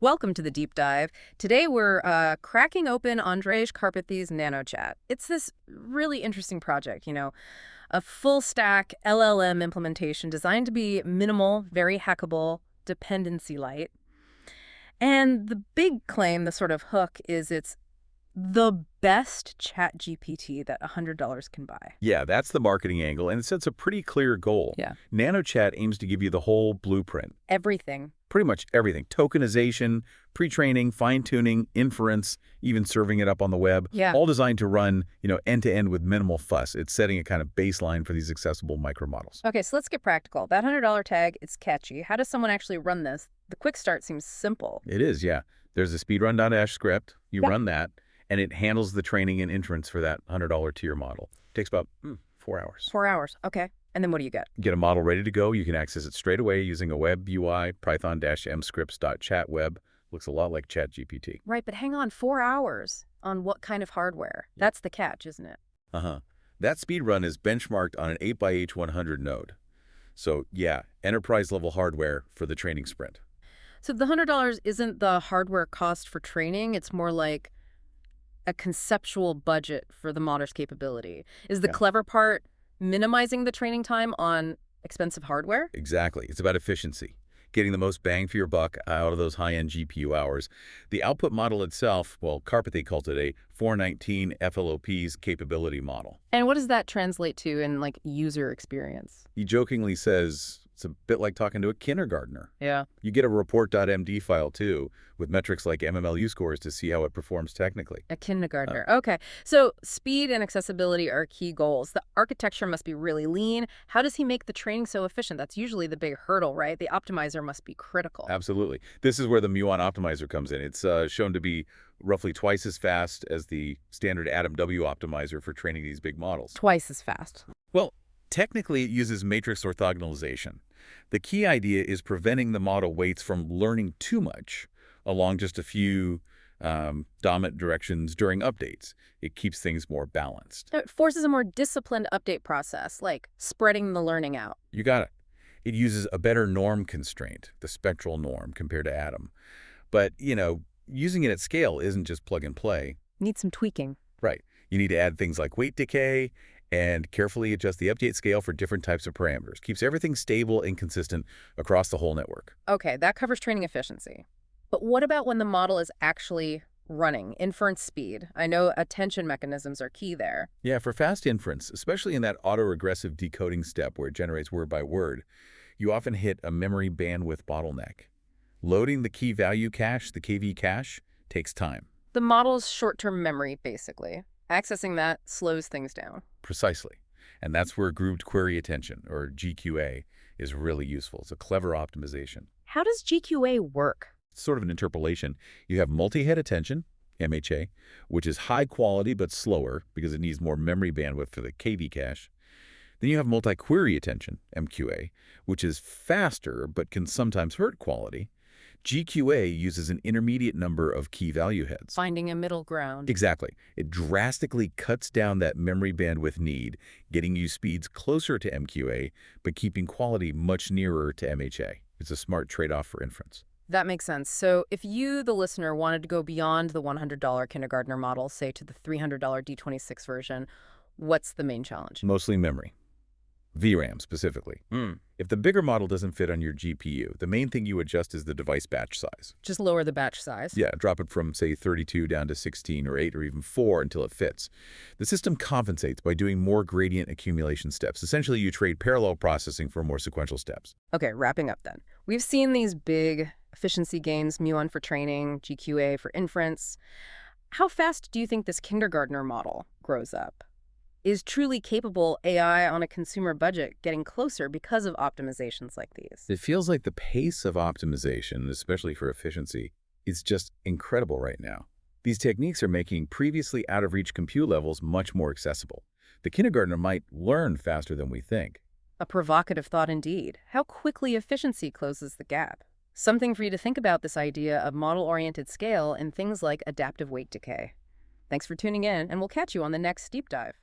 Welcome to the deep dive. Today we're cracking open Andrzej Karpathy's NanoChat. It's this really interesting project, a full-stack LLM implementation designed to be minimal, very hackable, dependency-lite. And the big claim, the sort of hook, is it's the best ChatGPT that $100 can buy. Yeah, that's the marketing angle, and it sets a pretty clear goal. Yeah. NanoChat aims to give you the whole blueprint. Everything. Pretty much everything. Tokenization, pre-training, fine-tuning, inference, even serving it up on the web. Yeah. All designed to run, end-to-end with minimal fuss. It's setting a kind of baseline for these accessible micromodels. Okay, so let's get practical. That $100 tag, it's catchy. How does someone actually run this? The quick start seems simple. It is, yeah. There's a speedrun.sh script. You run that, and it handles the training and inference for that $100 tier model. It takes about 4 hours. 4 hours, okay. And then what do you get? Get a model ready to go. You can access it straight away using a web UI, python-mscripts.chatweb. Looks a lot like ChatGPT. Right, but hang on, 4 hours on what kind of hardware? That's the catch, isn't it? That speed run is benchmarked on an 8x100 node. So yeah, enterprise-level hardware for the training sprint. So the $100 isn't the hardware cost for training. It's more like a conceptual budget for the model's capability. Is the clever part minimizing the training time on expensive hardware? Exactly. It's about efficiency, getting the most bang for your buck out of those high-end GPU hours. The output model itself, well, Karpathy called it a 419 FLOP's capability model. And what does that translate to in, user experience? He jokingly says it's a bit like talking to a kindergartner. Yeah. You get a report.md file, too, with metrics like MMLU scores to see how it performs technically. A kindergartner. Okay. So speed and accessibility are key goals. The architecture must be really lean. How does he make the training so efficient? That's usually the big hurdle, right? The optimizer must be critical. Absolutely. This is where the Muon optimizer comes in. It's shown to be roughly twice as fast as the standard AtomW optimizer for training these big models. Twice as fast. Well, technically, it uses matrix orthogonalization. The key idea is preventing the model weights from learning too much along just a few dominant directions during updates. It keeps things more balanced. It forces a more disciplined update process, like spreading the learning out. You got it. It uses a better norm constraint, the spectral norm, compared to Atom. But, using it at scale isn't just plug and play. Needs some tweaking. Right. You need to add things like weight decay and carefully adjust the update scale for different types of parameters. Keeps everything stable and consistent across the whole network. Okay, that covers training efficiency. But what about when the model is actually running? Inference speed. I know attention mechanisms are key there. Yeah, for fast inference, especially in that autoregressive decoding step where it generates word by word, you often hit a memory bandwidth bottleneck. Loading the key value cache, the KV cache, takes time. The model's short-term memory, basically. Accessing that slows things down. Precisely. And that's where grouped query attention, or GQA, is really useful. It's a clever optimization. How does GQA work? It's sort of an interpolation. You have multi-head attention, MHA, which is high quality but slower because it needs more memory bandwidth for the KV cache. Then you have multi-query attention, MQA, which is faster but can sometimes hurt quality. GQA uses an intermediate number of key value heads. Finding a middle ground. Exactly. It drastically cuts down that memory bandwidth need, getting you speeds closer to MQA, but keeping quality much nearer to MHA. It's a smart trade-off for inference. That makes sense. So if you, the listener, wanted to go beyond the $100 kindergartner model, say to the $300 D26 version, what's the main challenge? Mostly memory. VRAM specifically. If the bigger model doesn't fit on your GPU, the main thing you adjust is the device batch size. Just lower the batch size? Yeah, drop it from, say, 32 down to 16 or 8 or even 4 until it fits. The system compensates by doing more gradient accumulation steps. Essentially, you trade parallel processing for more sequential steps. Okay, wrapping up then. We've seen these big efficiency gains, Muon for training, GQA for inference. How fast do you think this kindergartner model grows up? Is truly capable AI on a consumer budget getting closer because of optimizations like these? It feels like the pace of optimization, especially for efficiency, is just incredible right now. These techniques are making previously out-of-reach compute levels much more accessible. The kindergartner might learn faster than we think. A provocative thought indeed. How quickly efficiency closes the gap. Something for you to think about, this idea of model-oriented scale and things like adaptive weight decay. Thanks for tuning in, and we'll catch you on the next deep dive.